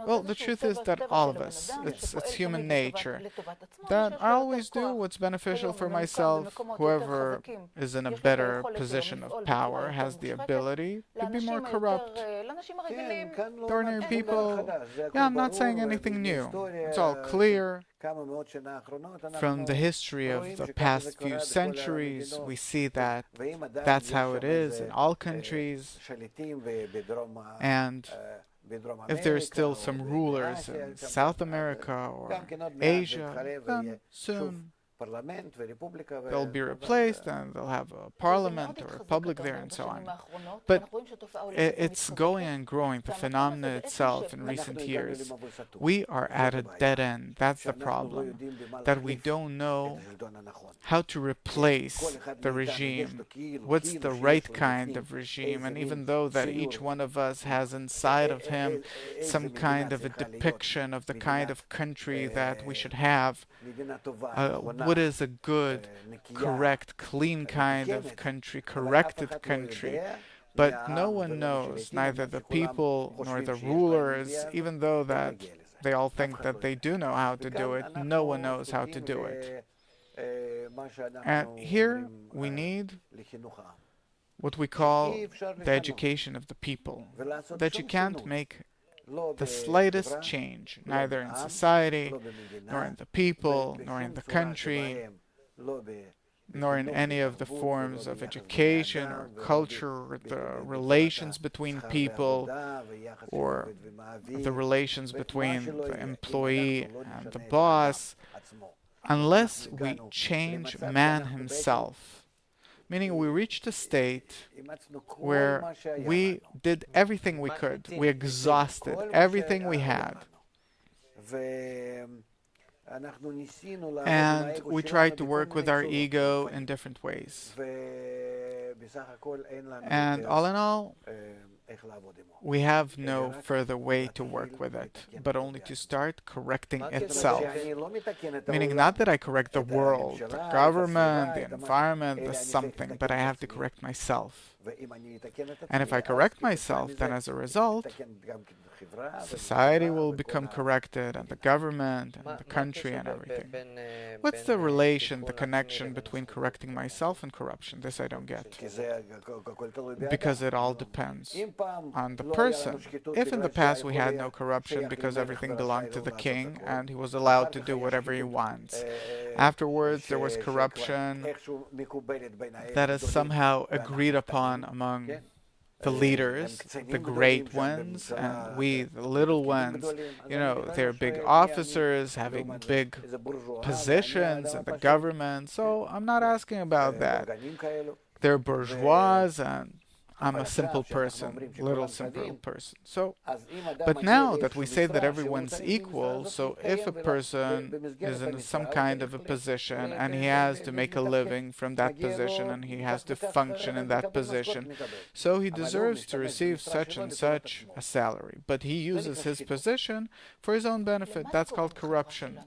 Well, the truth is that all of us, it's human nature, that I always do what's beneficial for myself. Whoever is in a better position of power has the ability to be more corrupt. The ordinary people, yeah, I'm not saying anything new. It's all clear. From the history of the past few centuries, we see that that's how it is in all countries. And if there's still some rulers in South America or Asia, then soon they'll be replaced and they'll have a parliament or a republic there and so on. But it's going and growing, the phenomena itself in recent years. We are at a dead end. That's the problem. That we don't know how to replace the regime. What's the right kind of regime? And even though that each one of us has inside of him some kind of a depiction of the kind of country that we should have, what is a good, correct, clean kind of country, corrected country. But no one knows, neither the people nor the rulers, even though that they all think that they do know how to do it, no one knows how to do it. And here we need what we call the education of the people, that you can't make the slightest change, neither in society, nor in the people, nor in the country, nor in any of the forms of education or culture, or the relations between people, or the relations between the employee and the boss, unless we change man himself. Meaning we reached a state where we did everything we could. We exhausted everything we had. And we tried to work with our ego in different ways. And all in all, we have no further way to work with it, but only to start correcting itself. Meaning not that I correct the world, the government, the environment, the something, but I have to correct myself. And if I correct myself, then as a result, society will become corrected, and the government, and the country, and everything. What's the relation, the connection between correcting myself and corruption? This I don't get. Because it all depends on the person. If in the past we had no corruption because everything belonged to the king and he was allowed to do whatever he wants, afterwards there was corruption that is somehow agreed upon among the leaders, the great ones, and we, the little ones. You know, they're big officers having big positions in the government, so I'm not asking about that. They're bourgeois, and I'm a simple person, little simple person. So, but now that we say that everyone's equal, so if a person is in some kind of a position and he has to make a living from that position and he has to function in that position, so he deserves to receive such and such a salary. But he uses his position for his own benefit. That's called corruption.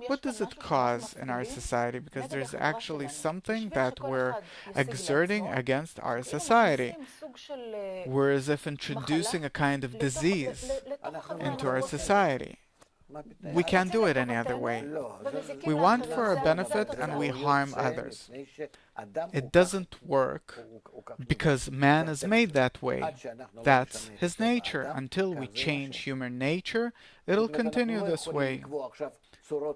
What does it cause in our society? Because there's actually something that we're exerting against our society. We're as if introducing a kind of disease into our society. We can't do it any other way. We want for our benefit and we harm others. It doesn't work because man is made that way. That's his nature. Until we change human nature, it'll continue this way.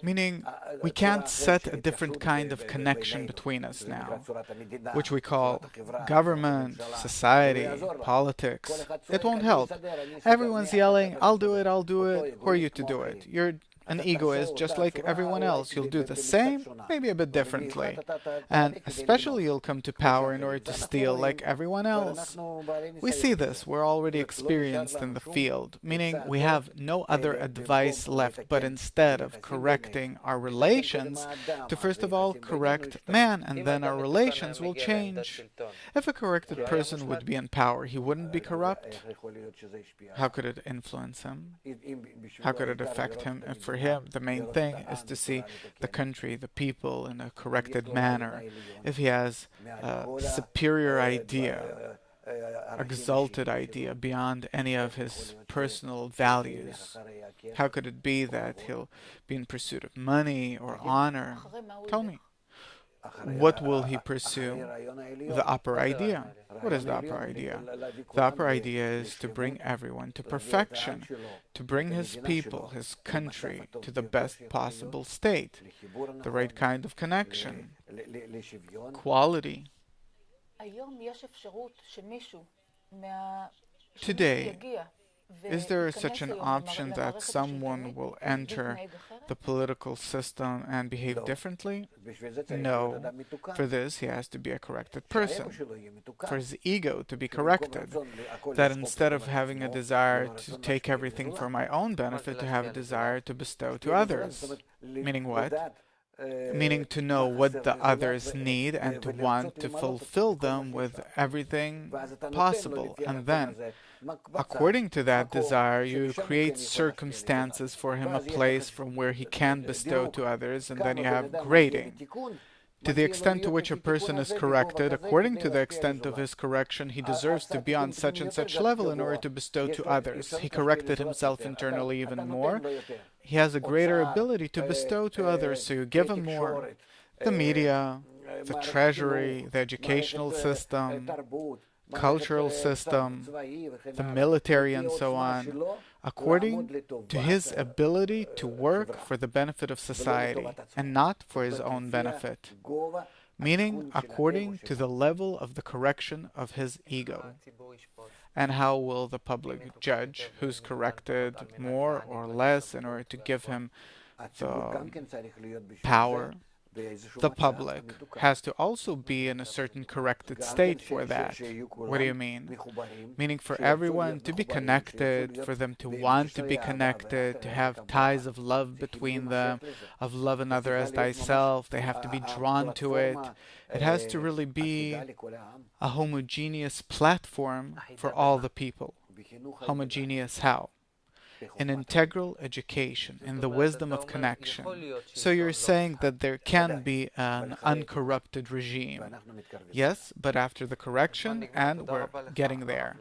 Meaning, we can't set a different kind of connection between us now, which we call government, society, politics. It won't help. Everyone's yelling, I'll do it, who are you to do it? You're an egoist just like everyone else. You'll do the same, maybe a bit differently. And especially you'll come to power in order to steal like everyone else. We see this, we're already experienced in the field, meaning we have no other advice left, but instead of correcting our relations, to first of all correct man, and then our relations will change. If a corrected person would be in power, he wouldn't be corrupt. How could it influence him? How could it affect him? And for him, the main thing is to see the country, the people in a corrected manner. If he has a superior idea exalted idea beyond any of his personal values? How could it be that he'll be in pursuit of money or honor? Tell me. What will he pursue? The upper idea. What is the upper idea? The upper idea is to bring everyone to perfection, to bring his people, his country, to the best possible state, the right kind of connection, quality. Today, is there such an option that someone will enter the political system and behave differently? No. For this, he has to be a corrected person. For his ego to be corrected. That instead of having a desire to take everything for my own benefit, to have a desire to bestow to others. Meaning what? Meaning to know what the others need and to want to fulfill them with everything possible. And then, according to that desire, you create circumstances for him, a place from where he can bestow to others, and then you have grading. To the extent to which a person is corrected, according to the extent of his correction, he deserves to be on such and such level in order to bestow to others. He corrected himself internally even more. He has a greater ability to bestow to others, so you give him more. The media, the treasury, the educational system, cultural system, the military, and so on, according to his ability to work for the benefit of society and not for his own benefit, meaning according to the level of the correction of his ego. And how will the public judge who's corrected more or less in order to give him the power? The public has to also be in a certain corrected state for that. What do you mean? Meaning for everyone to be connected, for them to want to be connected, to have ties of love between them, of love another as thyself. They have to be drawn to it. It has to really be a homogeneous platform for all the people. Homogeneous how? An integral education in the wisdom of connection. So you're saying that there can be an uncorrupted regime. Yes, but after the correction, and we're getting there.